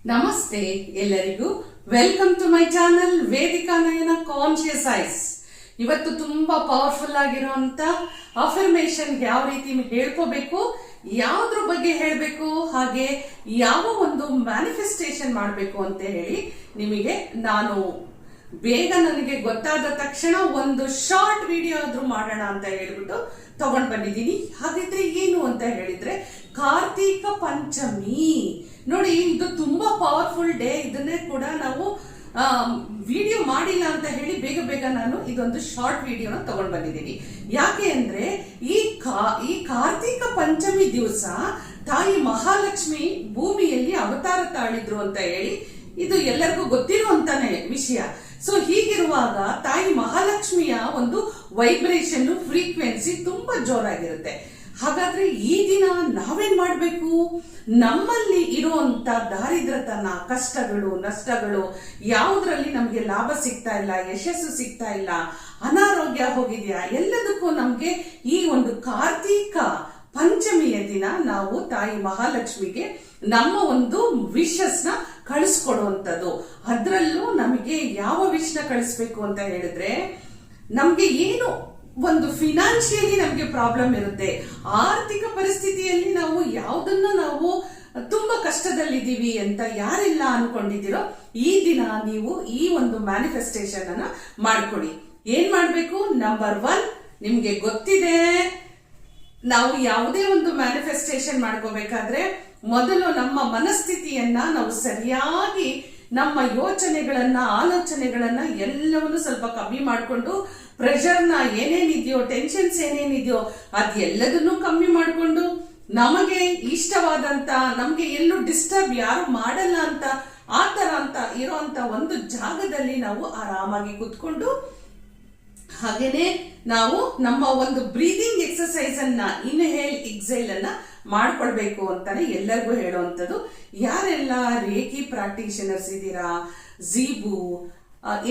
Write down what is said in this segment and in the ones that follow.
ನಮಸ್ತೆ ಎಲ್ಲರಿಗೂ. Welcome to my channel Vedika Nayana conscious eyes. ಇವತ್ತು ತುಂಬಾ ಪವರ್ಫುಲ್ ಆಗಿರುವಂತ ಅಫರ್ಮೇಶನ್ ಯಾವ ರೀತಿ ಹೇಳ್ಕೋಬೇಕು, ಯಾವ್ದ್ರ ಬಗ್ಗೆ ಹೇಳಬೇಕು, ಹಾಗೆ ಯಾವ ಒಂದು ಮ್ಯಾನಿಫೆಸ್ಟೇಷನ್ ಮಾಡಬೇಕು ಅಂತ ಹೇಳಿ ನಿಮಗೆ ನಾನು ಬೇಗ ನನಗೆ ಗೊತ್ತಾದ ತಕ್ಷಣ ಒಂದು ಶಾರ್ಟ್ ವಿಡಿಯೋ ಆದ್ರೂ ಮಾಡೋಣ ಅಂತ ಹೇಳ್ಬಿಟ್ಟು ತಗೊಂಡ್ ಬಂದಿದ್ದೀನಿ. ಹಾಗಿದ್ರೆ ಏನು ಅಂತ ಹೇಳಿದ್ರೆ ಕಾರ್ತೀಕ ಪಂಚಮಿ ನೋಡಿ, ಇದು ತುಂಬಾ ಪವರ್ಫುಲ್ ಡೇ. ಇದನ್ನೇ ಕೂಡ ನಾವು ವಿಡಿಯೋ ಮಾಡಿಲ್ಲ ಅಂತ ಹೇಳಿ ಬೇಗ ನಾನು ಇದೊಂದು ಶಾರ್ಟ್ ವಿಡಿಯೋನ ತಗೊಂಡ್ ಬಂದಿದ್ದೀನಿ. ಯಾಕೆ ಅಂದ್ರೆ ಈ ಕಾರ್ತೀಕ ಪಂಚಮಿ ದಿವಸ ತಾಯಿ ಮಹಾಲಕ್ಷ್ಮಿ ಭೂಮಿಯಲ್ಲಿ ಅವತಾರ ತಾಳಿದ್ರು ಅಂತ ಹೇಳಿ ಇದು ಎಲ್ಲರಿಗೂ ಗೊತ್ತಿರುವಂತಾನೆ ವಿಷಯ. ಸೊ ಹೀಗಿರುವಾಗ ತಾಯಿ ಮಹಾಲಕ್ಷ್ಮಿಯ ಒಂದು ವೈಬ್ರೇಷನ್ ಫ್ರೀಕ್ವೆನ್ಸಿ ತುಂಬಾ ಜೋರಾಗಿರುತ್ತೆ. ಹಾಗಾದ್ರೆ ಈ ದಿನ ನಾವೇನ್ ಮಾಡ್ಬೇಕು? ನಮ್ಮಲ್ಲಿ ಇರುವಂತ ದಾರಿದ್ರತನ, ಕಷ್ಟಗಳು, ನಷ್ಟಗಳು, ಯಾವುದ್ರಲ್ಲಿ ನಮ್ಗೆ ಲಾಭ ಸಿಗ್ತಾ ಇಲ್ಲ, ಯಶಸ್ಸು ಸಿಗ್ತಾ ಇಲ್ಲ, ಅನಾರೋಗ್ಯ ಹೋಗಿದ್ಯಾ, ಎಲ್ಲದಕ್ಕೂ ನಮ್ಗೆ ಈ ಒಂದು ಕಾರ್ತೀಕ ಪಂಚಮಿಯ ದಿನ ನಾವು ತಾಯಿ ಮಹಾಲಕ್ಷ್ಮಿಗೆ ನಮ್ಮ ಒಂದು ವಿಶಸ್ ನ ಕಳಿಸ್ಕೊಡುವಂಥದ್ದು. ಅದ್ರಲ್ಲೂ ನಮಗೆ ಯಾವ ವಿಷ್ ನ ಕಳಿಸ್ಬೇಕು ಅಂತ ಹೇಳಿದ್ರೆ, ನಮ್ಗೆ ಏನು ಒಂದು ಫಿನಾನ್ಷಿಯಲಿ ನಮ್ಗೆ ಪ್ರಾಬ್ಲಮ್ ಇರುತ್ತೆ, ಆರ್ಥಿಕ ಪರಿಸ್ಥಿತಿಯಲ್ಲಿ ನಾವು ನಾವು ತುಂಬಾ ಕಷ್ಟದಲ್ಲಿದ್ದೀವಿ ಅಂತ ಯಾರೆಲ್ಲ ಅನ್ಕೊಂಡಿದ್ದೀರೋ ಈ ದಿನ ನೀವು ಈ ಒಂದು ಮ್ಯಾನಿಫೆಸ್ಟೇಷನ್ ಅನ್ನ ಮಾಡ್ಕೊಡಿ. ಏನ್ ಮಾಡ್ಬೇಕು? ನಂಬರ್ 1, ನಿಮ್ಗೆ ಗೊತ್ತಿದೆ, ನಾವು ಯಾವುದೇ ಒಂದು ಮ್ಯಾನಿಫೆಸ್ಟೇಷನ್ ಮಾಡ್ಕೋಬೇಕಾದ್ರೆ ಮೊದಲು ನಮ್ಮ ಮನಸ್ಥಿತಿಯನ್ನ ನಾವು ಸರಿಯಾಗಿ, ನಮ್ಮ ಯೋಚನೆಗಳನ್ನ, ಆಲೋಚನೆಗಳನ್ನ ಎಲ್ಲವನ್ನು ಸ್ವಲ್ಪ ಕಮ್ಮಿ ಮಾಡಿಕೊಂಡು, ಪ್ರೆಷರ್ನ ಏನೇನಿದೆಯೋ, ಟೆನ್ಷನ್ಸ್ ಏನೇನಿದೆಯೋ ಅದೆಲ್ಲದನ್ನು ಕಮ್ಮಿ ಮಾಡಿಕೊಂಡು, ನಮಗೆ ಇಷ್ಟವಾದಂತ, ನಮ್ಗೆ ಎಲ್ಲೂ ಡಿಸ್ಟರ್ಬ್ ಯಾರು ಮಾಡಲ್ಲ ಅಂತ ಆತರ ಅಂತ ಇರೋಂತ ಒಂದು ಜಾಗದಲ್ಲಿ ನಾವು ಆರಾಮಾಗಿ ಕೂತ್ಕೊಂಡು, ಹಾಗೇನೆ ನಾವು ನಮ್ಮ ಒಂದು ಬ್ರೀದಿಂಗ್ ಎಕ್ಸರ್ಸೈಸ್ ಅನ್ನ, ಇನ್ಹೇಲ್ ಎಕ್ಸೈಲ್ ಅನ್ನ ಮಾಡ್ಕೊಳ್ಬೇಕು ಅಂತಾನೆ ಎಲ್ಲರಿಗೂ ಹೇಳುವಂಥದ್ದು. ಯಾರೆಲ್ಲ ರೇಖಿ ಪ್ರಾಕ್ಟೀಷನರ್ಸ್ ಇದ್ದೀರಾ, ಝೀಬು,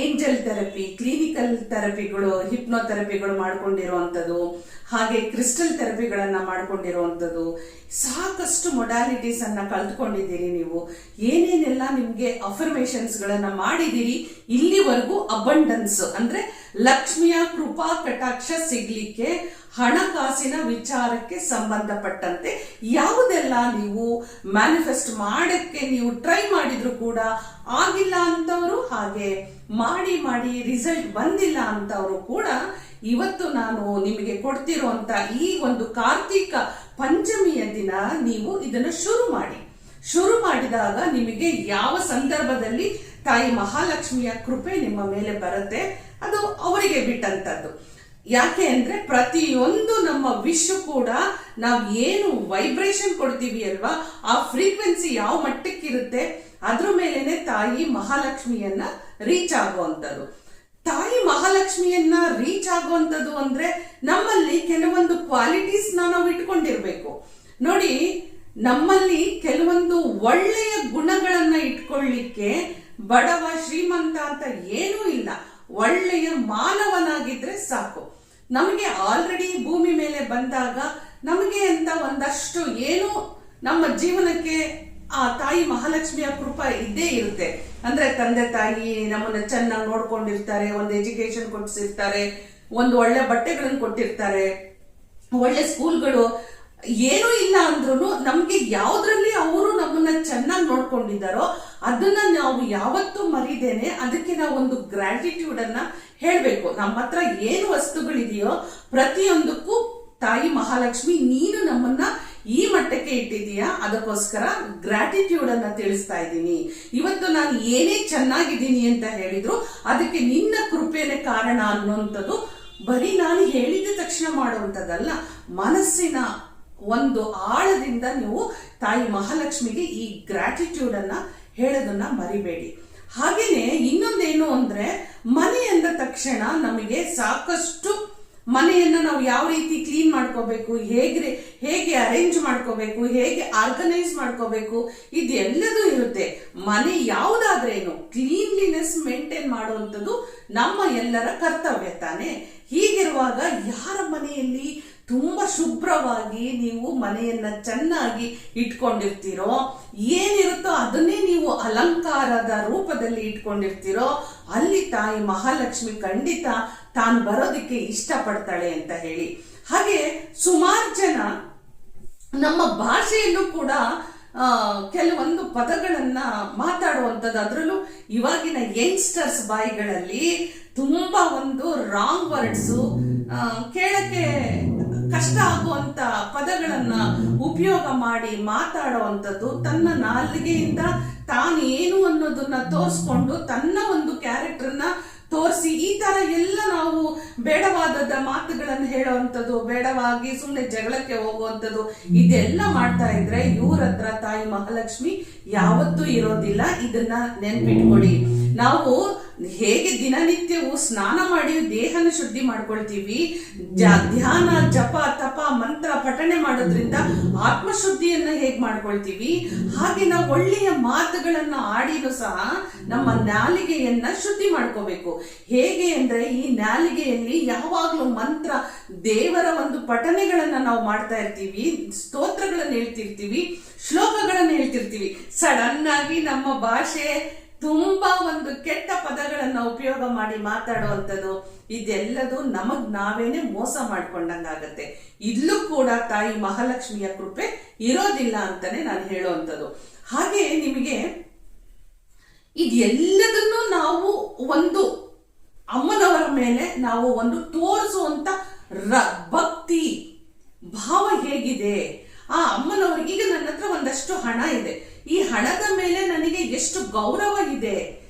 ಏಂಜಲ್ ಥೆರಪಿ, ಕ್ಲಿನಿಕಲ್ ಥೆರಪಿಗಳು, ಹಿಪ್ನೋಥೆರಪಿಗಳು ಮಾಡ್ಕೊಂಡಿರುವಂಥದ್ದು, ಹಾಗೆ ಕ್ರಿಸ್ಟಲ್ ಥೆರಪಿಗಳನ್ನ ಮಾಡ್ಕೊಂಡಿರುವಂಥದ್ದು, ಸಾಕಷ್ಟು ಮೊಡಾಲಿಟೀಸ್ ಅನ್ನ ಕಲ್ತ್ಕೊಂಡಿದ್ದೀರಿ. ನೀವು ಏನೇನೆಲ್ಲ ನಿಮ್ಗೆ ಅಫರ್ಮೇಶನ್ಸ್ ಗಳನ್ನ ಮಾಡಿದಿರಿ ಇಲ್ಲಿವರೆಗೂ, ಅಬಂಡನ್ಸ್ ಅಂದ್ರೆ ಲಕ್ಷ್ಮಿಯ ಕೃಪಾ ಕಟಾಕ್ಷ ಸಿಗ್ಲಿಕ್ಕೆ, ಹಣಕಾಸಿನ ವಿಚಾರಕ್ಕೆ ಸಂಬಂಧಪಟ್ಟಂತೆ ಯಾವುದೆಲ್ಲ ನೀವು ಮ್ಯಾನಿಫೆಸ್ಟ್ ಮಾಡಕ್ಕೆ ನೀವು ಟ್ರೈ ಮಾಡಿದ್ರು ಕೂಡ ಆಗಿಲ್ಲ ಅಂತವರು, ಹಾಗೆ ಮಾಡಿ ರಿಸಲ್ಟ್ ಬಂದಿಲ್ಲ ಅಂತವರು ಕೂಡ, ಇವತ್ತು ನಾನು ನಿಮಗೆ ಕೊಡ್ತಿರುವಂತ ಈ ಒಂದು ಕಾರ್ತೀಕ ಪಂಚಮಿಯ ದಿನ ನೀವು ಇದನ್ನ ಶುರು ಮಾಡಿದಾಗ ನಿಮಗೆ ಯಾವ ಸಂದರ್ಭದಲ್ಲಿ ತಾಯಿ ಮಹಾಲಕ್ಷ್ಮಿಯ ಕೃಪೆ ನಿಮ್ಮ ಮೇಲೆ ಬರುತ್ತೆ ಅದು ಅವರಿಗೆ ಬಿಟ್ಟಂತದ್ದು. ಯಾಕೆ ಅಂದ್ರೆ ಪ್ರತಿಯೊಂದು ನಮ್ಮ ವಿಶ್ ಕೂಡ ನಾವು ಏನು ವೈಬ್ರೇಷನ್ ಕೊಡ್ತೀವಿ ಅಲ್ವಾ, ಆ ಫ್ರೀಕ್ವೆನ್ಸಿ ಯಾವ ಮಟ್ಟಕ್ಕಿರುತ್ತೆ ಅದ್ರ ಮೇಲೆನೆ ತಾಯಿ ಮಹಾಲಕ್ಷ್ಮಿಯನ್ನ ರೀಚ್ ಆಗುವಂಥದ್ದು. ತಾಯಿ ಮಹಾಲಕ್ಷ್ಮಿಯನ್ನ ರೀಚ್ ಆಗುವಂಥದ್ದು ಅಂದ್ರೆ ನಮ್ಮಲ್ಲಿ ಕೆಲವೊಂದು ಕ್ವಾಲಿಟೀಸ್ ನಾವು ಇಟ್ಕೊಂಡಿರ್ಬೇಕು. ನೋಡಿ, ನಮ್ಮಲ್ಲಿ ಕೆಲವೊಂದು ಒಳ್ಳೆಯ ಗುಣಗಳನ್ನ ಇಟ್ಕೊಳ್ಳಿಕ್ಕೆ ಬಡವ ಶ್ರೀಮಂತ ಅಂತ ಏನೂ ಇಲ್ಲ, ಒಳ್ಳೆಯ ಮಾನವನಾಗಿದ್ರೆ ಸಾಕು. ನಮಗೆ ಆಲ್ರೆಡಿ ಭೂಮಿ ಮೇಲೆ ಬಂದಾಗ ನಮಗೆ ಅಂತ ಒಂದಷ್ಟು ಏನು ನಮ್ಮ ಜೀವನಕ್ಕೆ ಆ ತಾಯಿ ಮಹಾಲಕ್ಷ್ಮಿಯ ಕೃಪಾ ಇದ್ದೇ ಇರುತ್ತೆ. ಅಂದ್ರೆ ತಂದೆ ತಾಯಿ ನಮ್ಮನ್ನ ಚೆನ್ನಾಗಿ ನೋಡ್ಕೊಂಡಿರ್ತಾರೆ, ಒಂದು ಎಜುಕೇಶನ್ ಕೊಡ್ಸಿರ್ತಾರೆ, ಒಂದು ಒಳ್ಳೆ ಬಟ್ಟೆಗಳನ್ನು ಕೊಟ್ಟಿರ್ತಾರೆ, ಒಳ್ಳೆ ಸ್ಕೂಲ್ಗಳು, ಏನೂ ಇಲ್ಲ ಅಂದ್ರೂ ನಮ್ಗೆ ಯಾವ್ದ್ರಲ್ಲಿ ಅವರು ನಮ್ಮನ್ನ ಚೆನ್ನಾಗಿ ನೋಡ್ಕೊಂಡಿದ್ದಾರೋ ಅದನ್ನ ನಾವು ಯಾವತ್ತೂ ಮರಿದೇನೆ ಅದಕ್ಕೆ ನಾವು ಒಂದು ಗ್ರಾಟಿಟ್ಯೂಡ್ ಅನ್ನ ಹೇಳ್ಬೇಕು. ನಮ್ಮ ಹತ್ರ ಏನು ವಸ್ತುಗಳಿದೆಯೋ ಪ್ರತಿಯೊಂದಕ್ಕೂ ತಾಯಿ ಮಹಾಲಕ್ಷ್ಮಿ ನೀನು ನಮ್ಮನ್ನ ಈ ಮಟ್ಟಕ್ಕೆ ಇಟ್ಟಿದೀಯಾ, ಅದಕ್ಕೋಸ್ಕರ ಗ್ರಾಟಿಟ್ಯೂಡ್ ಅನ್ನ ತಿಳಿಸ್ತಾ ಇದ್ದೀನಿ. ಇವತ್ತು ನಾನು ಏನೇ ಚೆನ್ನಾಗಿದ್ದೀನಿ ಅಂತ ಹೇಳಿದ್ರು ಅದಕ್ಕೆ ನಿನ್ನ ಕೃಪೆನೇ ಕಾರಣ ಅನ್ನುವಂಥದ್ದು ಬರೀ ನಾನು ಹೇಳಿದ ತಕ್ಷಣ ಮಾಡುವಂಥದ್ದಲ್ಲ, ಮನಸ್ಸಿನ ಒಂದು ಆಳದಿಂದ ನೀವು ತಾಯಿ ಮಹಾಲಕ್ಷ್ಮಿಗೆ ಈ ಗ್ರಾಟಿಟ್ಯೂಡ್ ಅನ್ನ ಹೇಳೋದನ್ನ ಮರಿಬೇಡಿ. ಹಾಗೇನೆ ಇನ್ನೊಂದೇನು ಅಂದ್ರೆ, ಮನೆ ಅಂದ ತಕ್ಷಣ ನಮಗೆ ಸಾಕಷ್ಟು ಮನೆಯನ್ನ ನಾವು ಯಾವ ರೀತಿ ಕ್ಲೀನ್ ಮಾಡ್ಕೋಬೇಕು, ಹೇಗೆ ಅರೇಂಜ್ ಮಾಡ್ಕೋಬೇಕು, ಹೇಗೆ ಆರ್ಗನೈಸ್ ಮಾಡ್ಕೋಬೇಕು, ಇದೆಲ್ಲದೂ ಇರುತ್ತೆ. ಮನೆ ಯಾವುದಾದ್ರೇನು ಕ್ಲೀನ್ಲಿನೆಸ್ ಮೇಂಟೈನ್ ಮಾಡುವಂಥದ್ದು ನಮ್ಮ ಎಲ್ಲರ ಕರ್ತವ್ಯ ತಾನೆ. ಹೀಗಿರುವಾಗ ಯಾರ ಮನೆಯಲ್ಲಿ ತುಂಬಾ ಶುಭ್ರವಾಗಿ ನೀವು ಮನೆಯನ್ನ ಚೆನ್ನಾಗಿ ಇಟ್ಕೊಂಡಿರ್ತೀರೋ, ಏನಿರುತ್ತೋ ಅದನ್ನೇ ನೀವು ಅಲಂಕಾರದ ರೂಪದಲ್ಲಿ ಇಟ್ಕೊಂಡಿರ್ತೀರೋ, ಅಲ್ಲಿ ತಾಯಿ ಮಹಾಲಕ್ಷ್ಮಿ ಖಂಡಿತ ತಾನು ಬರೋದಕ್ಕೆ ಇಷ್ಟಪಡ್ತಾಳೆ ಅಂತ ಹೇಳಿ. ಹಾಗೆ ಸುಮಾರು ಜನ ನಮ್ಮ ಭಾಷೆಯಲ್ಲೂ ಕೂಡ ಕೆಲವೊಂದು ಪದಗಳನ್ನ ಮಾತಾಡುವಂಥದ್ದು, ಅದರಲ್ಲೂ ಇವಾಗಿನ ಯಂಗ್ಸ್ಟರ್ಸ್ ಬಾಯಿಗಳಲ್ಲಿ ತುಂಬಾ ಒಂದು ರಾಂಗ್ ವರ್ಡ್ಸು, ಕೇಳಕ್ಕೆ ಕಷ್ಟ ಆಗುವಂತ ಪದಗಳನ್ನ ಉಪಯೋಗ ಮಾಡಿ ಮಾತಾಡುವಂಥದ್ದು, ತನ್ನ ನಾಲಿಗೆಯಿಂದ ತಾನು ಏನು ಅನ್ನೋದನ್ನ ತೋರಿಸ್ಕೊಂಡು ತನ್ನ ಒಂದು ಕ್ಯಾರೆಕ್ಟರ್ನ ತೋರಿಸಿ ಈ ತರ ಎಲ್ಲ ನಾವು ಬೇಡವಾದ ಮಾತುಗಳನ್ನು ಹೇಳುವಂಥದ್ದು, ಬೇಡವಾಗಿ ಸುಮ್ಮನೆ ಜಗಳಕ್ಕೆ ಹೋಗುವಂಥದ್ದು, ಇದೆಲ್ಲ ಮಾಡ್ತಾ ಇದ್ರೆ ಇವ್ರ ಹತ್ರ ತಾಯಿ ಮಹಾಲಕ್ಷ್ಮಿ ಯಾವತ್ತೂ ಇರೋದಿಲ್ಲ. ಇದನ್ನ ನೆನ್ಪಿಟ್ಕೊಳ್ಳಿ. ನಾವು ಹೇಗೆ ದಿನನಿತ್ಯವೂ ಸ್ನಾನ ಮಾಡಿ ದೇಹನ ಶುದ್ಧಿ ಮಾಡ್ಕೊಳ್ತೀವಿ, ಧ್ಯಾನ ಜಪ ತಪ ಮಂತ್ರ ಪಠಣೆ ಮಾಡೋದ್ರಿಂದ ಆತ್ಮಶುದ್ಧಿಯನ್ನ ಹೇಗ್ ಮಾಡ್ಕೊಳ್ತೀವಿ, ಹಾಗೆ ನಾವು ಒಳ್ಳೆಯ ಮಾತುಗಳನ್ನ ಆಡಿನೂ ಸಹ ನಮ್ಮ ನಾಲಿಗೆಯನ್ನ ಶುದ್ಧಿ ಮಾಡ್ಕೋಬೇಕು. ಹೇಗೆ ಅಂದ್ರೆ ಈ ನಾಲಿಗೆಯಲ್ಲಿ ಯಾವಾಗ್ಲೂ ಮಂತ್ರ, ದೇವರ ಒಂದು ಪಠಣೆಗಳನ್ನ ನಾವು ಮಾಡ್ತಾ ಇರ್ತೀವಿ, ಸ್ತೋತ್ರಗಳನ್ನ ಹೇಳ್ತಿರ್ತೀವಿ, ಶ್ಲೋಕಗಳನ್ನ ಹೇಳ್ತಿರ್ತೀವಿ. ಸಡನ್ ಆಗಿ ನಮ್ಮ ಭಾಷೆ ತುಂಬಾ ಒಂದು ಕೆಟ್ಟ ಪದಗಳನ್ನ ಉಪಯೋಗ ಮಾಡಿ ಮಾತಾಡುವಂಥದ್ದು, ಇದೆಲ್ಲದು ನಮಗ್ ನಾವೇನೆ ಮೋಸ ಮಾಡ್ಕೊಂಡಂಗಾಗತ್ತೆ. ಇಲ್ಲೂ ಕೂಡ ತಾಯಿ ಮಹಾಲಕ್ಷ್ಮಿಯ ಕೃಪೆ ಇರೋದಿಲ್ಲ ಅಂತಾನೆ ನಾನು ಹೇಳುವಂಥದ್ದು. ಹಾಗೆ ನಿಮಗೆ ಇದೆಲ್ಲದನ್ನು ನಾವು ಒಂದು ಅಮ್ಮನವರ ಮೇಲೆ ನಾವು ಒಂದು ತೋರಿಸುವಂತ ಭಕ್ತಿ ಭಾವ ಹೇಗಿದೆ, ಆ ಅಮ್ಮನವರಿಗೆ ಈಗ ನನ್ನ ಹತ್ರ ಒಂದಷ್ಟು ಹಣ ಇದೆ, ಈ ಹಣದ ಮೇಲೆ ನನಗೆ ಎಷ್ಟು ಗೌರವ ಇದೆ,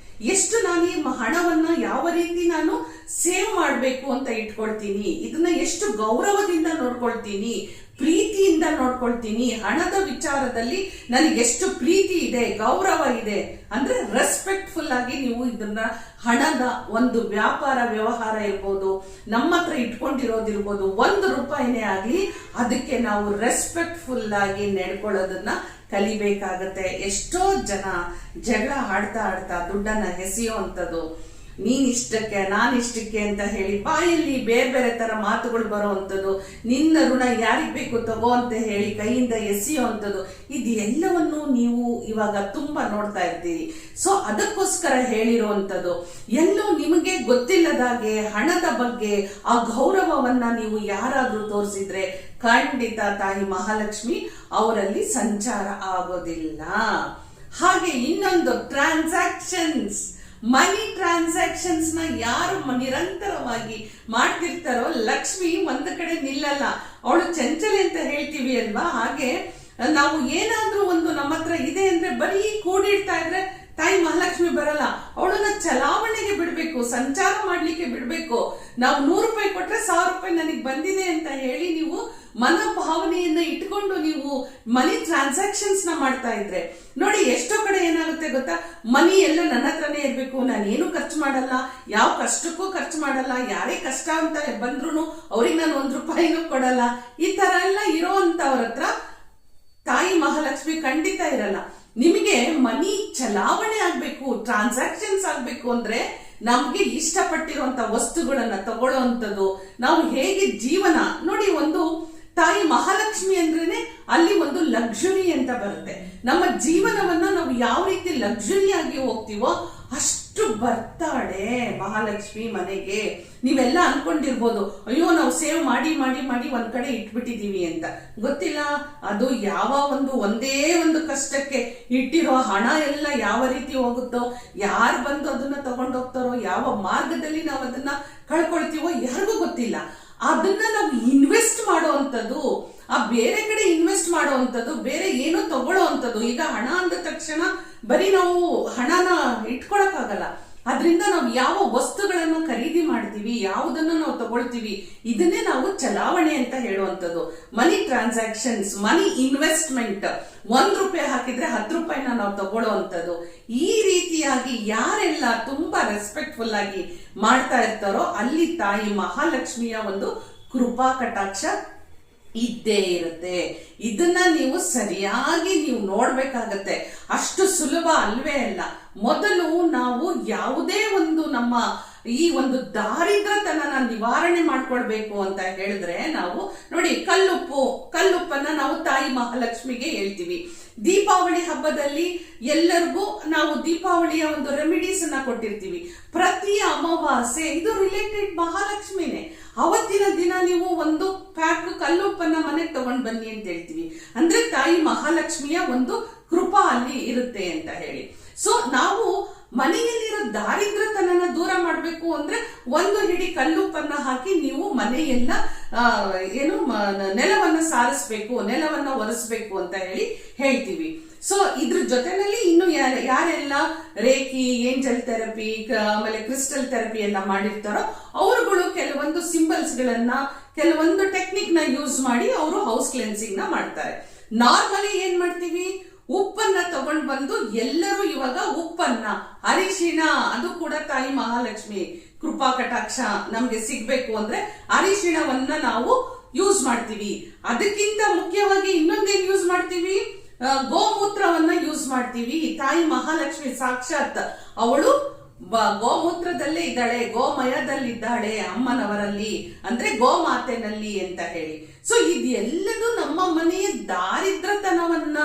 ಎಷ್ಟು ನಾನು ಈ ಹಣವನ್ನ ಯಾವ ರೀತಿ ನಾನು ಸೇವ್ ಮಾಡಬೇಕು ಅಂತ ಇಟ್ಕೊಳ್ತೀನಿ, ಇದನ್ನ ಎಷ್ಟು ಗೌರವದಿಂದ ನೋಡ್ಕೊಳ್ತೀನಿ, ಪ್ರೀತಿಯಿಂದ ನೋಡ್ಕೊಳ್ತೀನಿ, ಹಣದ ವಿಚಾರದಲ್ಲಿ ನನಗೆ ಎಷ್ಟು ಪ್ರೀತಿ ಇದೆ, ಗೌರವ ಇದೆ ಅಂದ್ರೆ ರೆಸ್ಪೆಕ್ಟ್ಫುಲ್ ಆಗಿ ನೀವು ಇದನ್ನ ಹಣದ ಒಂದು ವ್ಯಾಪಾರ ವ್ಯವಹಾರ ಇರ್ಬೋದು, ನಮ್ಮ ಹತ್ರ ಇಟ್ಕೊಂಡಿರೋದಿರ್ಬೋದು, ₹1 ಆಗ್ಲಿ ಅದಕ್ಕೆ ನಾವು ರೆಸ್ಪೆಕ್ಟ್ಫುಲ್ ಆಗಿ ನಡ್ಕೊಳ್ಳೋದನ್ನ ಕಲಿಬೇಕಾಗತ್ತೆ. ಎಷ್ಟೋ ಜನ ಜಗಳ ಆಡ್ತಾ ಆಡ್ತಾ ದುಡ್ಡನ್ನ ಎಸೆಯುವಂಥದ್ದು, ನೀನಿಷ್ಟಕ್ಕೆ ನಾನಿಷ್ಟಕ್ಕೆ ಅಂತ ಹೇಳಿ ಬಾಯಲ್ಲಿ ಬೇರೆ ಬೇರೆ ತರ ಮಾತುಗಳು ಬರುವಂಥದ್ದು, ನಿನ್ನ ಋಣ ಯಾರಿಗ್ ಬೇಕು ತಗೋ ಅಂತ ಹೇಳಿ ಕೈಯಿಂದ ಎಸೆಯುವಂಥದ್ದು, ಇದು ಎಲ್ಲವನ್ನು ನೀವು ಇವಾಗ ತುಂಬಾ ನೋಡ್ತಾ ಇರ್ತೀರಿ. ಸೊ ಅದಕ್ಕೋಸ್ಕರ ಹೇಳಿರುವಂಥದ್ದು, ಎಲ್ಲೋ ನಿಮಗೆ ಗೊತ್ತಿಲ್ಲದಾಗೆ ಹಣದ ಬಗ್ಗೆ ಆ ಗೌರವವನ್ನ ನೀವು ಯಾರಾದ್ರೂ ತೋರಿಸಿದ್ರೆ ಖಂಡಿತ ತಾಯಿ ಮಹಾಲಕ್ಷ್ಮಿ ಅವರಲ್ಲಿ ಸಂಚಾರ ಆಗೋದಿಲ್ಲ. ಹಾಗೆ ಇನ್ನೊಂದು ಟ್ರಾನ್ಸಾಕ್ಷನ್ಸ್, ಮನಿ ಟ್ರಾನ್ಸಾಕ್ಷನ್ಸ್ ನ ಯಾರು ನಿರಂತರವಾಗಿ ಮಾಡ್ತಿರ್ತಾರೋ ಲಕ್ಷ್ಮಿ ಒಂದು ಕಡೆ ನಿಲ್ಲಲ್ಲ. ಅವಳು ಚಂಚಲೆ ಅಂತ ಹೇಳ್ತೀವಿ ಅಲ್ವಾ, ಹಾಗೆ ನಾವು ಏನಾದ್ರೂ ಒಂದು ನಮ್ಮ ಹತ್ರ ಇದೆ ಅಂದ್ರೆ ಬರೀ ಕೂಡಿಡ್ತಾ ಇದ್ರೆ ತಾಯಿ ಮಹಾಲಕ್ಷ್ಮಿ ಬರಲ್ಲ. ಅವಳನ್ನ ಚಲಾವಣೆಗೆ ಬಿಡ್ಬೇಕು, ಸಂಚಾರ ಮಾಡ್ಲಿಕ್ಕೆ ಬಿಡ್ಬೇಕು. ನಾವು ₹100 ಕೊಟ್ರೆ ₹1000 ನನಗೆ ಬಂದಿದೆ ಅಂತ ಹೇಳಿ ನೀವು ಮನೋಭಾವನೆಯನ್ನ ಇಟ್ಕೊಂಡು ನೀವು ಮನಿ ಟ್ರಾನ್ಸಾಕ್ಷನ್ಸ್ ನ ಮಾಡ್ತಾ ಇದ್ರೆ ನೋಡಿ, ಎಷ್ಟೋ ಕಡೆ ಏನಾಗುತ್ತೆ ಗೊತ್ತಾ, ಮನಿ ಎಲ್ಲ ನನ್ನ ಹತ್ರನೇ ಇರ್ಬೇಕು, ನಾನೇನು ಖರ್ಚು ಮಾಡಲ್ಲ, ಯಾವ ಕಷ್ಟಕ್ಕೂ ಖರ್ಚು ಮಾಡಲ್ಲ, ಯಾರೇ ಕಷ್ಟ ಅಂತ ಬಂದ್ರು ಅವ್ರಿಗೆ ನಾನು ₹1 ಕೊಡಲ್ಲ, ಈ ತರ ಎಲ್ಲ ಇರೋಂತವ್ರ ಹತ್ರ ತಾಯಿ ಮಹಾಲಕ್ಷ್ಮಿ ಖಂಡಿತ ಇರಲ್ಲ. ನಿಮಗೆ ಮನಿ ಚಲಾವಣೆ ಆಗ್ಬೇಕು, ಟ್ರಾನ್ಸಾಕ್ಷನ್ಸ್ ಆಗ್ಬೇಕು ಅಂದ್ರೆ ನಮ್ಗೆ ಇಷ್ಟಪಟ್ಟಿರುವಂತ ವಸ್ತುಗಳನ್ನ ತಗೊಳ್ಳೋವಂಥದ್ದು, ನಾವು ಹೇಗೆ ಜೀವನ ನೋಡಿ, ಒಂದು ತಾಯಿ ಮಹಾಲಕ್ಷ್ಮಿ ಅಂದ್ರೇನೆ ಅಲ್ಲಿ ಒಂದು ಲಕ್ಸುರಿ ಅಂತ ಬರುತ್ತೆ. ನಮ್ಮ ಜೀವನವನ್ನ ನಾವು ಯಾವ ರೀತಿ ಲಕ್ಸುರಿಯಾಗಿ ಹೋಗ್ತೀವೋ ಅಷ್ಟು ಬರ್ತಾಳೆ ಮಹಾಲಕ್ಷ್ಮಿ ಮನೆಗೆ. ನೀವೆಲ್ಲ ಅನ್ಕೊಂಡಿರ್ಬೋದು, ಅಯ್ಯೋ ನಾವು ಸೇವ್ ಮಾಡಿ ಮಾಡಿ ಮಾಡಿ ಒಂದ್ ಕಡೆ ಇಟ್ಬಿಟ್ಟಿದೀವಿ ಅಂತ. ಗೊತ್ತಿಲ್ಲ, ಅದು ಯಾವ ಒಂದೇ ಒಂದು ಕಷ್ಟಕ್ಕೆ ಇಟ್ಟಿರೋ ಹಣ ಎಲ್ಲ ಯಾವ ರೀತಿ ಹೋಗುತ್ತೋ, ಯಾರು ಬಂದು ಅದನ್ನ ತಗೊಂಡೋಗ್ತಾರೋ, ಯಾವ ಮಾರ್ಗದಲ್ಲಿ ನಾವು ಅದನ್ನ ಕಳ್ಕೊಳ್ತೀವೋ ಯಾರಿಗೂ ಗೊತ್ತಿಲ್ಲ. ಅದನ್ನ ನಾವು ಇನ್ವೆಸ್ಟ್ ಮಾಡುವಂಥದ್ದು, ಆ ಬೇರೆ ಕಡೆ ಇನ್ವೆಸ್ಟ್ ಮಾಡುವಂಥದ್ದು, ಬೇರೆ ಏನೋ ತಗೊಳ್ಳೋವಂಥದ್ದು. ಈಗ ಹಣ ಅಂದ ತಕ್ಷಣ ಬರೀ ನಾವು ಹಣನ ಇಟ್ಕೊಳಕ್ಕಾಗಲ್ಲ. ಅದರಿಂದ ನಾವು ಯಾವ ವಸ್ತುಗಳನ್ನ ಖರೀದಿ ಮಾಡ್ತೀವಿ, ಯಾವುದನ್ನ ನಾವು ತಗೊಳ್ತೀವಿ, ಇದನ್ನೇ ನಾವು ಚಲಾವಣೆ ಅಂತ ಹೇಳುವಂಥದ್ದು. ಮನಿ ಟ್ರಾನ್ಸಾಕ್ಷನ್ಸ್, ಮನಿ ಇನ್ವೆಸ್ಟ್ಮೆಂಟ್, ₹1 ಹಾಕಿದ್ರೆ ₹10 ನಾವು ತಗೊಳ್ಳೋವಂಥದ್ದು. ಈ ರೀತಿಯಾಗಿ ಯಾರೆಲ್ಲ ತುಂಬಾ ರೆಸ್ಪೆಕ್ಟ್ಫುಲ್ ಆಗಿ ಮಾಡ್ತಾ ಇರ್ತಾರೋ ಅಲ್ಲಿ ತಾಯಿ ಮಹಾಲಕ್ಷ್ಮಿಯ ಒಂದು ಕೃಪಾ ಕಟಾಕ್ಷ ಇದ್ದೇ ಇರುತ್ತೆ. ಇದನ್ನ ನೀವು ಸರಿಯಾಗಿ ನೀವು ನೋಡ್ಬೇಕಾಗತ್ತೆ. ಅಷ್ಟು ಸುಲಭ ಅಲ್ವೇ ಅಲ್ಲ. ಮೊದಲು ನಾವು ಯಾವುದೇ ಒಂದು ನಮ್ಮ ಈ ಒಂದು ದಾರಿದ್ರತನ ನಿವಾರಣೆ ಮಾಡ್ಕೊಳ್ಬೇಕು ಅಂತ ಹೇಳಿದ್ರೆ ನಾವು ನೋಡಿ, ಕಲ್ಲುಪ್ಪನ್ನ ನಾವು ತಾಯಿ ಮಹಾಲಕ್ಷ್ಮಿಗೆ ಹೇಳ್ತೀವಿ. ದೀಪಾವಳಿ ಹಬ್ಬದಲ್ಲಿ ಎಲ್ಲರಿಗೂ ನಾವು ದೀಪಾವಳಿಯ ಒಂದು ರೆಮಿಡೀಸ್ ಅನ್ನ ಕೊಟ್ಟಿರ್ತೀವಿ. ಪ್ರತಿ ಅಮಾವಾಸ್ಯೆ ಇದು ರಿಲೇಟೆಡ್ ಮಹಾಲಕ್ಷ್ಮಿನೇ. ಅವತ್ತಿನ ದಿನ ನೀವು ಒಂದು ಪ್ಯಾಕ್ ಕಲ್ಲುಪ್ಪನ್ನ ಮನೆಗೆ ತಗೊಂಡ್ ಬನ್ನಿ ಅಂತ ಹೇಳ್ತೀವಿ. ಅಂದ್ರೆ ತಾಯಿ ಮಹಾಲಕ್ಷ್ಮಿಯ ಒಂದು ಕೃಪಾ ಅಲ್ಲಿ ಇರುತ್ತೆ ಅಂತ ಹೇಳಿ. ಸೊ ನಾವು ಮನೆಯಲ್ಲಿರೋ ದಾರಿದ್ರತನನ ದೂರ ಮಾಡ್ಬೇಕು ಅಂದ್ರೆ ಒಂದು ಹಿಡಿ ಕಲ್ಲುಪ್ಪನ್ನ ಹಾಕಿ ನೀವು ಮನೆಯೆಲ್ಲ ನೆಲವನ್ನ ಸಾರಿಸ್ಬೇಕು, ನೆಲವನ್ನ ಒರೆಸ್ಬೇಕು ಅಂತ ಹೇಳ್ತೀವಿ. ಸೊ ಇದ್ರ ಜೊತೆನಲ್ಲಿ ಇನ್ನು ಯಾರೆಲ್ಲ ರೇಖಿ, ಏಂಜಲ್ ಥೆರಪಿ, ಆಮೇಲೆ ಕ್ರಿಸ್ಟಲ್ ಥೆರಪಿ ಎಲ್ಲ ಮಾಡಿರ್ತಾರೋ ಅವರುಗಳು ಕೆಲವೊಂದು ಸಿಂಬಲ್ಸ್ ಗಳನ್ನ, ಕೆಲವೊಂದು ಟೆಕ್ನಿಕ್ ನ ಯೂಸ್ ಮಾಡಿ ಅವರು ಹೌಸ್ ಕ್ಲೆನ್ಸಿಂಗ್ ನ ಮಾಡ್ತಾರೆ. ನಾರ್ಮಲಿ ಏನ್ ಮಾಡ್ತೀವಿ, ಉಪ್ಪನ್ನ ತಗೊಂಡ್ ಬಂದು ಎಲ್ಲರೂ ಇವಾಗ ಉಪ್ಪನ್ನ, ಅರಿಶಿಣ, ಅದು ಕೂಡ ತಾಯಿ ಮಹಾಲಕ್ಷ್ಮಿ ಕೃಪಾ ಕಟಾಕ್ಷ ನಮ್ಗೆ ಸಿಗ್ಬೇಕು ಅಂದ್ರೆ ಅರಿಶಿಣವನ್ನ ನಾವು ಯೂಸ್ ಮಾಡ್ತೀವಿ. ಅದಕ್ಕಿಂತ ಮುಖ್ಯವಾಗಿ ಇನ್ನೊಂದೇನ್ ಯೂಸ್ ಮಾಡ್ತೀವಿ, ಗೋಮೂತ್ರವನ್ನ ಯೂಸ್ ಮಾಡ್ತೀವಿ. ತಾಯಿ ಮಹಾಲಕ್ಷ್ಮಿ ಸಾಕ್ಷಾತ್ ಅವಳು ಗೋಮೂತ್ರದಲ್ಲೇ ಇದ್ದಾಳೆ, ಗೋಮಯದಲ್ಲಿದ್ದಾಳೆ ಅಮ್ಮನವರಲ್ಲಿ, ಅಂದ್ರೆ ಗೋಮಾತೆನಲ್ಲಿ ಅಂತ ಹೇಳಿ. ಸೊ ಇದೆಲ್ಲದೂ ನಮ್ಮ ಮನೆಯ ದಾರಿದ್ರತನವನ್ನ,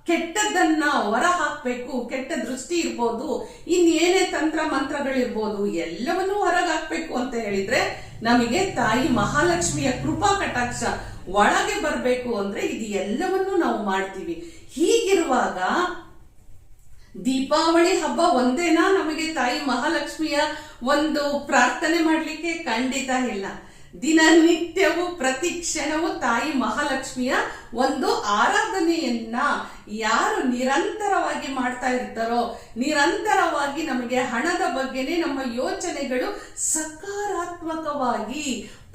ಕೆಟ್ಟದ್ದನ್ನ ಹೊರ ಹಾಕ್ಬೇಕು. ಕೆಟ್ಟ ದೃಷ್ಟಿ ಇರ್ಬೋದು, ಇನ್ನೇನೇ ತಂತ್ರ ಮಂತ್ರಗಳಿರ್ಬೋದು, ಎಲ್ಲವನ್ನೂ ಹೊರಗೆ ಹಾಕ್ಬೇಕು ಅಂತ ಹೇಳಿದ್ರೆ ನಮಗೆ ತಾಯಿ ಮಹಾಲಕ್ಷ್ಮಿಯ ಕೃಪಾ ಕಟಾಕ್ಷ ಒಳಗೆ ಬರ್ಬೇಕು ಅಂದ್ರೆ ಇದು ಎಲ್ಲವನ್ನೂ ನಾವು ಮಾಡ್ತೀವಿ. ಹೀಗಿರುವಾಗ ದೀಪಾವಳಿ ಹಬ್ಬ ಒಂದೇನಾ ನಮಗೆ ತಾಯಿ ಮಹಾಲಕ್ಷ್ಮಿಯ ಒಂದು ಪ್ರಾರ್ಥನೆ ಮಾಡ್ಲಿಕ್ಕೆ? ಖಂಡಿತ ಇಲ್ಲ. ದಿನನಿತ್ಯವೂ ಪ್ರತಿ ಕ್ಷಣವೂ ತಾಯಿ ಮಹಾಲಕ್ಷ್ಮಿಯ ಒಂದು ಆರಾಧನೆಯನ್ನ ಯಾರು ನಿರಂತರವಾಗಿ ಮಾಡ್ತಾ ಇರ್ತಾರೋ, ನಿರಂತರವಾಗಿ ನಮಗೆ ಹಣದ ಬಗ್ಗೆನೇ ನಮ್ಮ ಯೋಚನೆಗಳು ಸಕಾರಾತ್ಮಕವಾಗಿ,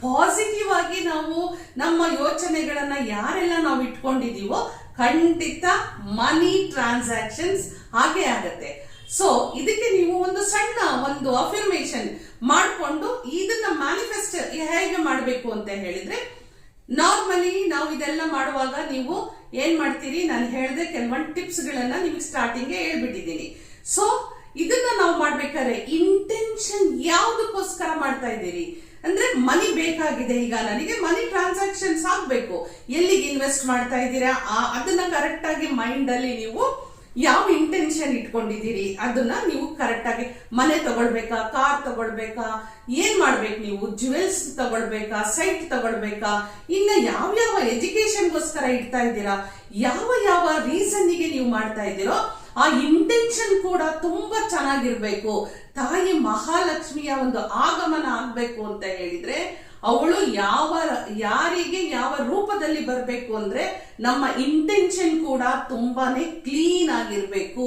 ಪಾಸಿಟಿವ್ ಆಗಿ ನಾವು ನಮ್ಮ ಯೋಚನೆಗಳನ್ನ ಯಾರೆಲ್ಲ ನಾವು ಇಟ್ಕೊಂಡಿದೀವೋ ಖಂಡಿತ ಮನಿ ಟ್ರಾನ್ಸಾಕ್ಷನ್ಸ್ ಹಾಗೆ ಆಗತ್ತೆ. ಸೊ ಇದಕ್ಕೆ ನೀವು ಒಂದು ಸಣ್ಣ ಒಂದು ಅಫರ್ಮೇಶನ್ ಮಾಡಿಕೊಂಡು ಇದನ್ನ ಮ್ಯಾನಿಫೆಸ್ಟ್ ಹೇಗೆ ಮಾಡಬೇಕು ಅಂತ ಹೇಳಿದ್ರೆ, ನಾರ್ಮಲಿ ನಾವು ಇದೆಲ್ಲ ಮಾಡುವಾಗ ನೀವು ಏನ್ ಮಾಡ್ತೀರಿ, ನಾನು ಹೇಳಿದೆ ಕೆಲವೊಂದು ಟಿಪ್ಸ್ ಗಳನ್ನ ನಿಮಗೆ ಸ್ಟಾರ್ಟಿಂಗ್ ಹೇಳ್ಬಿಟ್ಟಿದ್ದೀನಿ. ಸೊ ಇದನ್ನ ನಾವು ಮಾಡ್ಬೇಕಾದ್ರೆ ಇಂಟೆನ್ಷನ್ ಯಾವ್ದಕ್ಕೋಸ್ಕರ ಮಾಡ್ತಾ ಇದ್ದೀರಿ ಅಂದ್ರೆ, ಮನಿ ಬೇಕಾಗಿದೆ, ಈಗ ನನಗೆ ಮನಿ ಟ್ರಾನ್ಸಾಕ್ಷನ್ಸ್ ಆಗ್ಬೇಕು, ಎಲ್ಲಿಗೆ ಇನ್ವೆಸ್ಟ್ ಮಾಡ್ತಾ ಇದ್ದೀರಾ ಅದನ್ನ ಕರೆಕ್ಟ್ ಆಗಿ ಮೈಂಡ್ ಅಲ್ಲಿ ನೀವು ಯಾವ ಇಂಟೆನ್ಷನ್ ಇಟ್ಕೊಂಡಿದ್ದೀರಿ ಅದನ್ನ ನೀವು ಕರೆಕ್ಟ್ ಆಗಿ, ಮನೆ ತಗೊಳ್ಬೇಕಾ, ಕಾರ್ ತಗೊಳ್ಬೇಕಾ, ಏನ್ ಮಾಡ್ಬೇಕು, ನೀವು ಜುವೆಲ್ಸ್ ತಗೊಳ್ಬೇಕಾ, ಸೈಟ್ ತಗೊಳ್ಬೇಕಾ, ಇನ್ನ ಯಾವ ಎಜುಕೇಶನ್ಗೋಸ್ಕರ ಇಡ್ತಾ ಇದ್ದೀರಾ, ಯಾವ ರೀಸನ್ಗೆ ನೀವು ಮಾಡ್ತಾ ಇದ್ದೀರೋ ಆ ಇಂಟೆನ್ಷನ್ ಕೂಡ ತುಂಬಾ ಚೆನ್ನಾಗಿರ್ಬೇಕು. ತಾಯಿ ಮಹಾಲಕ್ಷ್ಮಿಯ ಒಂದು ಆಗಮನ ಆಗ್ಬೇಕು ಅಂತ ಹೇಳಿದ್ರೆ ಅವಳು ಯಾರಿಗೆ ಯಾವ ರೂಪದಲ್ಲಿ ಬರಬೇಕು ಅಂದ್ರೆ ನಮ್ಮ ಇಂಟೆನ್ಷನ್ ಕೂಡ ತುಂಬಾನೇ ಕ್ಲೀನ್ ಆಗಿರ್ಬೇಕು,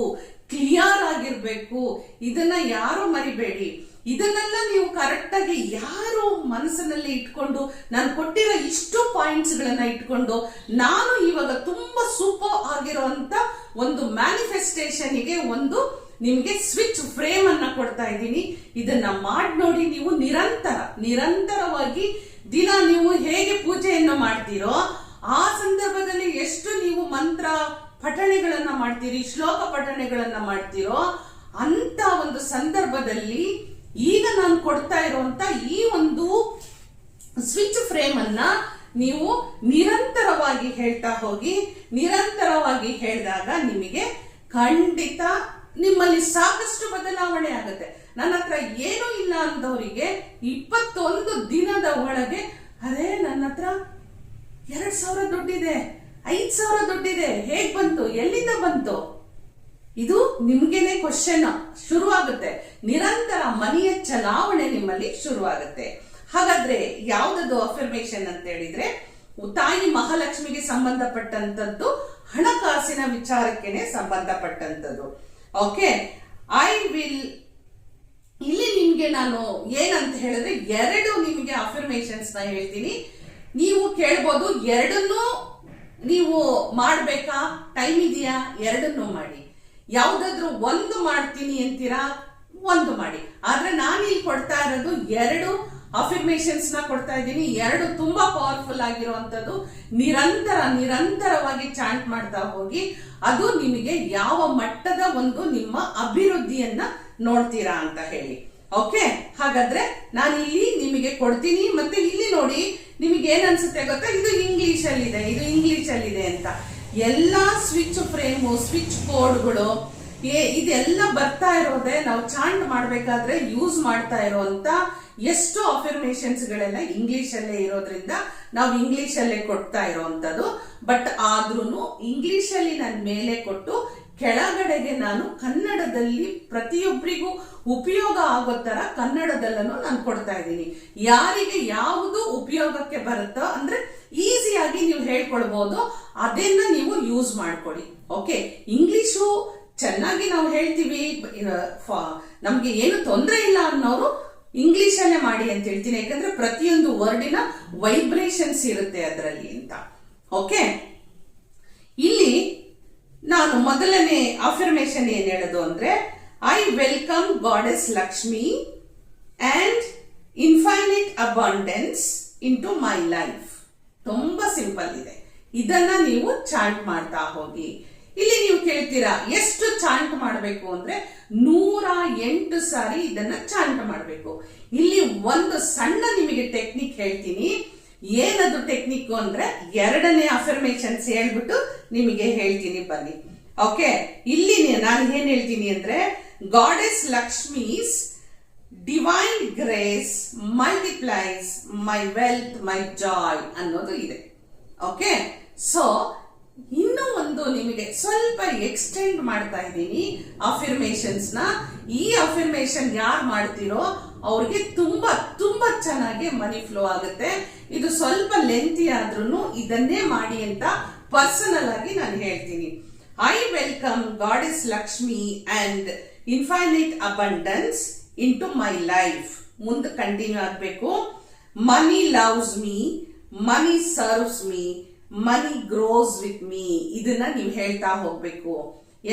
ಕ್ಲಿಯರ್ ಆಗಿರ್ಬೇಕು. ಇದನ್ನ ಯಾರು ಮರಿಬೇಡಿ. ಇದನ್ನೆಲ್ಲ ನೀವು ಕರೆಕ್ಟ್ ಆಗಿ ಯಾರು ಮನಸ್ಸಿನಲ್ಲಿ ಇಟ್ಕೊಂಡು, ನಾನು ಕೊಟ್ಟಿರೋ ಇಷ್ಟು ಪಾಯಿಂಟ್ಸ್ ಗಳನ್ನ ಇಟ್ಕೊಂಡು ನಾನು ಇವಾಗ ತುಂಬಾ ಸೂಪರ್ ಆಗಿರುವಂತ ಒಂದು ಮ್ಯಾನಿಫೆಸ್ಟೇಷನ್ಗೆ ಒಂದು ನಿಮ್ಗೆ ಸ್ವಿಚ್ ಫ್ರೇಮ್ ಅನ್ನ ಕೊಡ್ತಾ ಇದ್ದೀನಿ. ಇದನ್ನ ಮಾಡಿ ನೋಡಿ. ನೀವು ನಿರಂತರವಾಗಿ ದಿನ ನೀವು ಹೇಗೆ ಪೂಜೆಯನ್ನು ಮಾಡ್ತೀರೋ ಆ ಸಂದರ್ಭದಲ್ಲಿ ಎಷ್ಟು ನೀವು ಮಂತ್ರ ಪಠಣೆಗಳನ್ನ ಮಾಡ್ತೀರಿ, ಶ್ಲೋಕ ಪಠಣೆಗಳನ್ನ ಮಾಡ್ತೀರೋ ಅಂತ ಒಂದು ಸಂದರ್ಭದಲ್ಲಿ ಈಗ ನಾನು ಕೊಡ್ತಾ ಇರುವಂತ ಈ ಒಂದು ಸ್ವಿಚ್ ಫ್ರೇಮ್ ಅನ್ನ ನೀವು ನಿರಂತರವಾಗಿ ಹೇಳ್ತಾ ಹೋಗಿ. ನಿರಂತರವಾಗಿ ಹೇಳಿದಾಗ ನಿಮಗೆ ಖಂಡಿತ ನಿಮ್ಮಲ್ಲಿ ಸಾಕಷ್ಟು ಬದಲಾವಣೆ ಆಗುತ್ತೆ. ನನ್ನ ಹತ್ರ ಏನೂ ಇಲ್ಲ ಅಂದವರಿಗೆ 21 ದಿನದ ಒಳಗೆ, ಅದೇ ನನ್ನ ಹತ್ರ 2,000 ದುಡ್ಡಿದೆ, 5,000 ದುಡ್ಡಿದೆ, ಹೇಗ್ ಬಂತು, ಎಲ್ಲಿಂದ ಬಂತು, ಇದು ನಿಮ್ಗೇನೆ ಕ್ವಶನ್ ಶುರುವಾಗುತ್ತೆ. ನಿರಂತರ ಮನೆಯ ಚಲಾವಣೆ ನಿಮ್ಮಲ್ಲಿ ಶುರುವಾಗುತ್ತೆ. ಹಾಗಾದ್ರೆ ಯಾವ್ದದು ಅಫರ್ಮೇಶನ್ ಅಂತ ಹೇಳಿದ್ರೆ, ತಾಯಿ ಮಹಾಲಕ್ಷ್ಮಿಗೆ ಸಂಬಂಧಪಟ್ಟಂತದ್ದು, ಹಣಕಾಸಿನ ವಿಚಾರಕ್ಕೆ ಸಂಬಂಧಪಟ್ಟಂತದ್ದು. ಓಕೆ, ಇಲ್ಲಿ ನಿಮ್ಗೆ ನಾನು ಏನಂತ ಹೇಳಿದ್ರೆ 2 ನಿಮ್ಗೆ ಅಫರ್ಮೇಶನ್ಸ್ ನ ಹೇಳ್ತೀನಿ. ನೀವು ಕೇಳ್ಬೋದು, ಎರಡನ್ನೂ ನೀವು ಮಾಡ್ಬೇಕಾ, ಟೈಮ್ ಇದೆಯಾ, ಎರಡನ್ನೂ ಮಾಡಿ. ಯಾವ್ದಾದ್ರು ಒಂದು ಮಾಡ್ತೀನಿ ಅಂತೀರಾ, ಒಂದು ಮಾಡಿ. ಆದ್ರೆ ನಾನು ಇಲ್ಲಿ ಕೊಡ್ತಾ ಇರೋದು 2 ಅಫರ್ಮೇಶನ್ಸ್ ನ ಕೊಡ್ತಾ ಇದ್ದೀನಿ. 2 ತುಂಬಾ ಪವರ್ಫುಲ್ ಆಗಿರುವಂತದ್ದು. ನಿರಂತರವಾಗಿ ಚಾಂಟ್ ಮಾಡ್ತಾ ಹೋಗಿ. ಅದು ನಿಮಗೆ ಯಾವ ಮಟ್ಟದ ಒಂದು ನಿಮ್ಮ ಅಭಿವೃದ್ಧಿಯನ್ನ ನೋಡ್ತೀರಾ ಅಂತ ಹೇಳಿ. ಓಕೆ, ಹಾಗಾದ್ರೆ ನಾನು ಇಲ್ಲಿ ನಿಮಗೆ ಕೊಡ್ತೀನಿ. ಮತ್ತೆ ಇಲ್ಲಿ ನೋಡಿ, ನಿಮಗೆ ಏನ್ ಅನ್ಸುತ್ತೆ ಗೊತ್ತಾ, ಇದು ಇಂಗ್ಲಿಷ್ ಅಲ್ಲಿ ಇದೆ ಅಂತ. ಎಲ್ಲಾ ಸ್ವಿಚ್ ಫ್ರೇಮು, ಸ್ವಿಚ್ ಕೋಡ್ಗಳು ಇದೆಲ್ಲ ಬರ್ತಾ ಇರೋದೇ ನಾವು ಚಾಂಟ್ ಮಾಡ್ಬೇಕಾದ್ರೆ ಯೂಸ್ ಮಾಡ್ತಾ ಇರೋಂತ ಎಷ್ಟು ಅಫರ್ಮೇಶನ್ಸ್ ಗಳೆಲ್ಲ ಇಂಗ್ಲಿಷ್ ಅಲ್ಲೇ ಇರೋದ್ರಿಂದ ನಾವು ಇಂಗ್ಲಿಷ್ ಅಲ್ಲೇ ಕೊಡ್ತಾ ಇರೋಂಥದ್ದು. ಬಟ್ ಆದ್ರೂ ಇಂಗ್ಲಿಷ್ ಅಲ್ಲಿ ನಾನು ಮೇಲೆ ಕೊಟ್ಟು ಕೆಳಗಡೆಗೆ ನಾನು ಕನ್ನಡದಲ್ಲಿ ಪ್ರತಿಯೊಬ್ಬರಿಗೂ ಉಪಯೋಗ ಆಗೋ ತರ ಕನ್ನಡದಲ್ಲೂ ನಾನು ಕೊಡ್ತಾ ಇದ್ದೀನಿ. ಯಾರಿಗೆ ಯಾವುದು ಉಪಯೋಗಕ್ಕೆ ಬರುತ್ತೋ ಅಂದ್ರೆ ಈಸಿಯಾಗಿ ನೀವು ಹೇಳ್ಕೊಳ್ಬಹುದು, ಅದನ್ನ ನೀವು ಯೂಸ್ ಮಾಡ್ಕೊಡಿ. ಓಕೆ, ಇಂಗ್ಲಿಷು ಚೆನ್ನಾಗಿ ನಾವು ಹೇಳ್ತೀವಿ, ನಮ್ಗೆ ಏನು ತೊಂದರೆ ಇಲ್ಲ ಅನ್ನೋರು ಇಂಗ್ಲಿಷ್ ಅಲ್ಲೇ ಮಾಡಿ ಅಂತ ಹೇಳ್ತೀನಿ. ಯಾಕಂದ್ರೆ ಪ್ರತಿಯೊಂದು ವರ್ಡಿನ ವೈಬ್ರೇಷನ್ಸ್ ಇರುತ್ತೆ ಅದರಲ್ಲಿ ಅಂತ. ಓಕೆ, ಇಲ್ಲಿ ನಾನು ಮೊದಲನೇ ಅಫರ್ಮೇಶನ್ ಏನ್ ಹೇಳೋದು ಅಂದ್ರೆ, I welcome goddess Lakshmi and infinite abundance into my life. ತುಂಬಾ ಸಿಂಪಲ್ ಇದೆ. ಇದನ್ನ ನೀವು ಚಾಂಟ್ ಮಾಡ್ತಾ ಹೋಗಿ. ಇಲ್ಲಿ ನೀವು ಕೇಳ್ತೀರಾ ಎಷ್ಟು ಚಾಂಟ್ ಮಾಡಬೇಕು ಅಂದ್ರೆ 108 ಸಾರಿ ಇದನ್ನ ಚಾಂಟ್ ಮಾಡಬೇಕು. ಇಲ್ಲಿ ಒಂದು ಸಣ್ಣ ನಿಮಗೆ ಟೆಕ್ನಿಕ್ ಹೇಳ್ತೀನಿ. ಏನದು ಟೆಕ್ನಿಕ್ ಅಂದ್ರೆ, ಎರಡನೇ ಅಫರ್ಮೇಶನ್ಸ್ ಹೇಳ್ಬಿಟ್ಟು ನಿಮಗೆ ಹೇಳ್ತೀನಿ ಬನ್ನಿ. ಓಕೆ, ಇಲ್ಲಿ ನಾನು ಏನ್ ಹೇಳ್ತೀನಿ ಅಂದ್ರೆ, goddess Lakshmi's divine grace multiplies ಮೈ ವೆಲ್ತ್ ಮೈ ಜಾಯ್ ಅನ್ನೋದು ಇದೆ. ಓಕೆ, ಸೊ ಇನ್ನೂ ಒಂದು ನಿಮಗೆ ಸ್ವಲ್ಪ ಎಕ್ಸ್ಟೆಂಡ್ ಮಾಡ್ತಾ ಇದ್ದೀನಿ ಅಫರ್ಮೇಶನ್ಸ್ ನ. ಈ ಅಫರ್ಮೇಶನ್ ಯಾರು ಮಾಡ್ತೀರೋ ಅವ್ರಿಗೆ ತುಂಬಾ ತುಂಬಾ ಚೆನ್ನಾಗಿ ಮನಿ ಫ್ಲೋ ಆಗುತ್ತೆ. ಇದು ಸ್ವಲ್ಪ ಲೆಂತಿ ಆದ್ರೂ ಇದನ್ನೇ ಮಾಡಿ ಅಂತ ಪರ್ಸನಲ್ ಆಗಿ ನಾನು ಹೇಳ್ತೀನಿ. I welcome goddess Lakshmi and infinite abundance into my life. ಮುಂದೆ ಕಂಟಿನ್ಯೂ ಆಗ್ಬೇಕು. Money loves me, money serves me, money grows with me. ಇದನ್ನ ನೀವು ಹೇಳ್ತಾ ಹೋಗ್ಬೇಕು.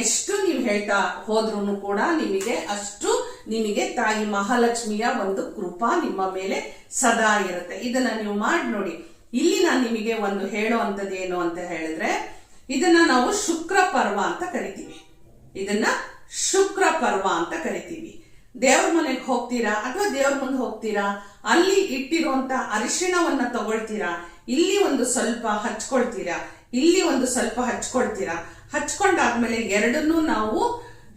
ಎಷ್ಟು ನೀವು ಹೇಳ್ತಾ ಹೋದ್ರೂ ಕೂಡ ನಿಮಗೆ ಅಷ್ಟು ನಿಮಗೆ ತಾಯಿ ಮಹಾಲಕ್ಷ್ಮಿಯ ಒಂದು ಕೃಪಾ ನಿಮ್ಮ ಮೇಲೆ ಸದಾ ಇರುತ್ತೆ. ಇದನ್ನ ನೀವು ಮಾಡಿ ನೋಡಿ. ಇಲ್ಲಿ ನಾನು ನಿಮಗೆ ಒಂದು ಹೇಳೋ ಅಂತದ್ದು ಏನು ಅಂತ ಹೇಳಿದ್ರೆ, ಇದನ್ನ ನಾವು ಶುಕ್ರ ಪರ್ವ ಅಂತ ಕರಿತೀವಿ. ಇದನ್ನ ಶುಕ್ರ ಪರ್ವ ಅಂತ ಕರಿತೀವಿ. ದೇವ್ರ ಮನೆಗೆ ಹೋಗ್ತೀರಾ ಅಥವಾ ದೇವ್ರ ಮುಂದೆ ಹೋಗ್ತೀರಾ, ಅಲ್ಲಿ ಇಟ್ಟಿರುವಂತ ಅರಿಶಿಣವನ್ನ ತಗೊಳ್ತೀರಾ, ಇಲ್ಲಿ ಒಂದು ಸ್ವಲ್ಪ ಹಚ್ಕೊಳ್ತೀರಾ, ಇಲ್ಲಿ ಒಂದು ಸ್ವಲ್ಪ ಹಚ್ಕೊಳ್ತೀರಾ. ಹಚ್ಕೊಂಡಾದ್ಮೇಲೆ ಎರಡನ್ನೂ ನಾವು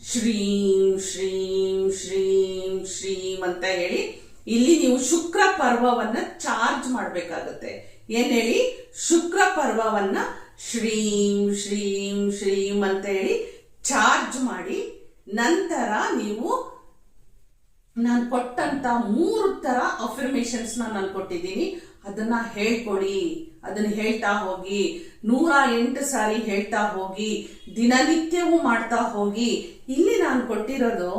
ಶ್ರೀಂ ಶ್ರೀಂ ಶ್ರೀಂ ಶ್ರೀಂ ಅಂತ ಹೇಳಿ ಇಲ್ಲಿ ನೀವು ಶುಕ್ರ ಪರ್ವವನ್ನ ಚಾರ್ಜ್ ಮಾಡ್ಬೇಕಾಗುತ್ತೆ. ಏನ್ ಹೇಳಿ, ಶುಕ್ರ ಪರ್ವವನ್ನ ಶ್ರೀಂ ಶ್ರೀಂ ಶ್ರೀಂ ಅಂತ ಹೇಳಿ ಚಾರ್ಜ್ ಮಾಡಿ, ನಂತರ ನೀವು ನಾನು ಕೊಟ್ಟಂತ 3 ತರ ಅಫರ್ಮೇಶನ್ಸ್ ನಾನು ಕೊಟ್ಟಿದ್ದೀನಿ, ಅದನ್ನ ಹೇಳ್ಕೊಡಿ. ಅದನ್ನ ಹೇಳ್ತಾ ಹೋಗಿ, 108 ಸಾರಿ ಹೇಳ್ತಾ ಹೋಗಿ, ದಿನನಿತ್ಯವೂ ಮಾಡ್ತಾ ಹೋಗಿ. ಇಲ್ಲಿ ನಾನು ಕೊಟ್ಟಿರೋದು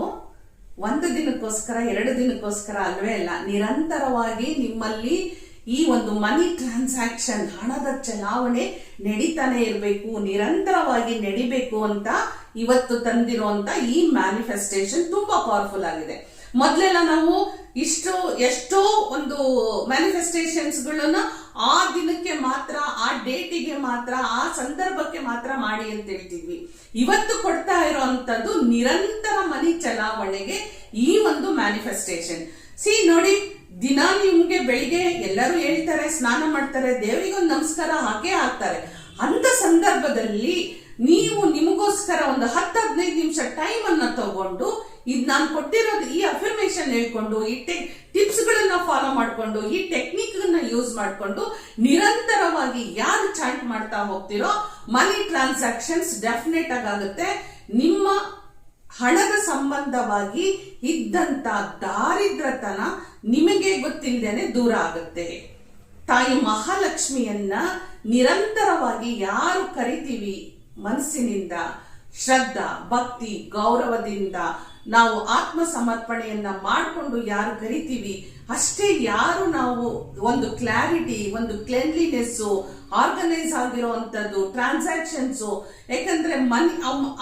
1 ದಿನಕ್ಕೋಸ್ಕರ 2 ದಿನಕ್ಕೋಸ್ಕರ ಅಲ್ವೇ ಅಲ್ಲ, ನಿರಂತರವಾಗಿ ನಿಮ್ಮಲ್ಲಿ ಈ ಒಂದು ಮನಿ ಟ್ರಾನ್ಸಾಕ್ಷನ್, ಹಣದ ಚಲಾವಣೆ ನಡೀತಾನೆ ಇರಬೇಕು, ನಿರಂತರವಾಗಿ ನಡಿಬೇಕು ಅಂತ ಇವತ್ತು ತಂದಿರುವಂತ ಈ ಮ್ಯಾನಿಫೆಸ್ಟೇಷನ್ ತುಂಬಾ ಪವರ್ಫುಲ್ ಆಗಿದೆ. ಮೊದಲೆಲ್ಲ ನಾವು ಎಷ್ಟೋ ಒಂದು ಮ್ಯಾನಿಫೆಸ್ಟೇಷನ್ಸ್ ಗಳನ್ನ ಆ ದಿನಕ್ಕೆ ಮಾತ್ರ, ಆ ಡೇಟಿಗೆ ಮಾತ್ರ, ಆ ಸಂದರ್ಭಕ್ಕೆ ಮಾತ್ರ ಮಾಡಿ ಅಂತ ಹೇಳ್ತಿದ್ವಿ. ಇವತ್ತು ಕೊಡ್ತಾ ಇರೋಂಥದ್ದು ನಿರಂತರ ಮನಿ ಚಲಾವಣೆಗೆ ಈ ಒಂದು ಮ್ಯಾನಿಫೆಸ್ಟೇಷನ್. ನೋಡಿ, ದಿನ ನಿಮ್ಗೆ ಬೆಳಿಗ್ಗೆ ಎಲ್ಲರೂ ಹೇಳ್ತಾರೆ, ಸ್ನಾನ ಮಾಡ್ತಾರೆ, ದೇವರಿಗೊಂದು ನಮಸ್ಕಾರ ಹಾಕೇ ಹಾಕ್ತಾರೆ. ಅಂತ ಸಂದರ್ಭದಲ್ಲಿ ನೀವು ನಿಮಗೋಸ್ಕರ ಒಂದು 10-15 ನಿಮಿಷ ಟೈಮ್ ಅನ್ನ ತಗೊಂಡು, ಇದು ನಾನು ಕೊಟ್ಟಿರೋದು ಈ ಅಫರ್ಮೇಶನ್ ಹೇಳ್ಕೊಂಡು, ಈ ಟಿಪ್ಸ್ ಗಳನ್ನ ಫಾಲೋ ಮಾಡ್ಕೊಂಡು, ಈ ಟೆಕ್ನಿಕ್ ಗಳನ್ನ ಯೂಸ್ ಮಾಡ್ಕೊಂಡು ನಿರಂತರವಾಗಿ ಯಾರು ಚಾಂಟ್ ಮಾಡ್ತಾ ಹೋಗ್ತಿರೋ ಮನಿ ಟ್ರಾನ್ಸಾಕ್ಷನ್ಸ್ ಡೆಫಿನೆಟ್ ಆಗುತ್ತೆ. ನಿಮ್ಮ ಹಣದ ಸಂಬಂಧವಾಗಿ ಇದ್ದಂತ ದಾರಿದ್ರತನ ನಿಮಗೆ ಗೊತ್ತಿಲ್ಲದೇನೆ ದೂರ ಆಗುತ್ತೆ. ತಾಯಿ ಮಹಾಲಕ್ಷ್ಮಿಯನ್ನ ನಿರಂತರವಾಗಿ ಯಾರು ಕರಿತೀವಿ, ಮನಸ್ಸಿನಿಂದ, ಶ್ರದ್ಧಾ, ಭಕ್ತಿ, ಗೌರವದಿಂದ ನಾವು ಆತ್ಮ ಸಮರ್ಪಣೆಯನ್ನ ಮಾಡಿಕೊಂಡು ಯಾರು ಕರಿತೀವಿ, ಅಷ್ಟೇ ಯಾರು ನಾವು ಒಂದು ಕ್ಲಾರಿಟಿ, ಒಂದು ಕ್ಲೆನ್ಲಿನೆಸ್, ಆರ್ಗನೈಸ್ ಆಗಿರುವಂತದ್ದು ಟ್ರಾನ್ಸಾಕ್ಷನ್ಸ್. ಯಾಕಂದ್ರೆ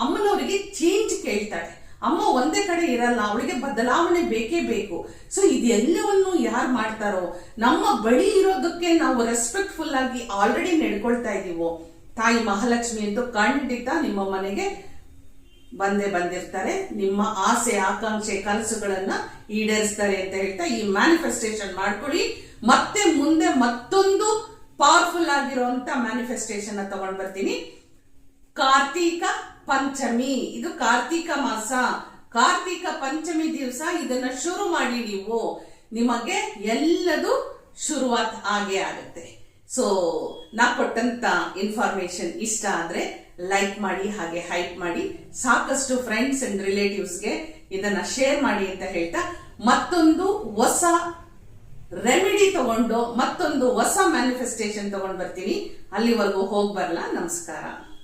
ಅಮ್ಮನವರಿಗೆ ಚೇಂಜ್ ಕೇಳ್ತಾಳೆ. ಅಮ್ಮ ಒಂದೇ ಕಡೆ ಇರಲ್ಲ, ಅವಳಿಗೆ ಬದಲಾವಣೆ ಬೇಕೇ ಬೇಕು. ಸೊ ಇದೆಲ್ಲವನ್ನು ಯಾರು ಮಾಡ್ತಾರೋ, ನಮ್ಮ ಬಳಿ ಇರೋದಕ್ಕೆ ನಾವು ರೆಸ್ಪೆಕ್ಟ್ಫುಲ್ ಆಗಿ ಆಲ್ರೆಡಿ ನಡ್ಕೊಳ್ತಾ ಇದೀವೋ, ತಾಯಿ ಮಹಾಲಕ್ಷ್ಮಿ ಅಂತೂ ಖಂಡಿತ ನಿಮ್ಮ ಮನೆಗೆ ಬಂದಿರ್ತಾರೆ. ನಿಮ್ಮ ಆಸೆ ಆಕಾಂಕ್ಷೆ ಕನಸುಗಳನ್ನ ಈಡೇರಿಸ್ತಾರೆ ಅಂತ ಹೇಳ್ತಾ ಈ ಮ್ಯಾನಿಫೆಸ್ಟೇಷನ್ ಮಾಡ್ಕೊಳ್ಳಿ. ಮತ್ತೆ ಮುಂದೆ ಮತ್ತೊಂದು ಪವರ್ಫುಲ್ ಆಗಿರುವಂತ ಮ್ಯಾನಿಫೆಸ್ಟೇಷನ್ ತಗೊಂಡ್ ಬರ್ತೀನಿ. ಕಾರ್ತೀಕ ಪಂಚಮಿ, ಇದು ಕಾರ್ತೀಕ ಮಾಸ, ಕಾರ್ತೀಕ ಪಂಚಮಿ ದಿವಸ ಇದನ್ನ ಶುರು ಮಾಡಿ ನೀವು, ನಿಮಗೆ ಎಲ್ಲದು ಶುರುವಾತ್ ಆಗೇ ಆಗುತ್ತೆ. ಸೊ ನಾ ಕೊಟ್ಟಂತ ಇನ್ಫಾರ್ಮೇಶನ್ ಇಷ್ಟ ಆದ್ರೆ ಲೈಕ್ ಮಾಡಿ, ಹಾಗೆ ಹೈಪ್ ಮಾಡಿ, ಸಾಕಷ್ಟು ಫ್ರೆಂಡ್ಸ್ ಅಂಡ್ ರಿಲೇಟಿವ್ಸ್ಗೆ ಇದನ್ನ ಶೇರ್ ಮಾಡಿ ಅಂತ ಹೇಳ್ತಾ ಮತ್ತೊಂದು ಹೊಸ ರೆಮಿಡಿ ತಗೊಂಡು ಮತ್ತೊಂದು ಹೊಸ ಮ್ಯಾನಿಫೆಸ್ಟೇಷನ್ ತಗೊಂಡ್ ಬರ್ತೀನಿ. ಅಲ್ಲಿವರೆಗೂ ಹೋಗಿ ಬರಲ್ಲ. ನಮಸ್ಕಾರ.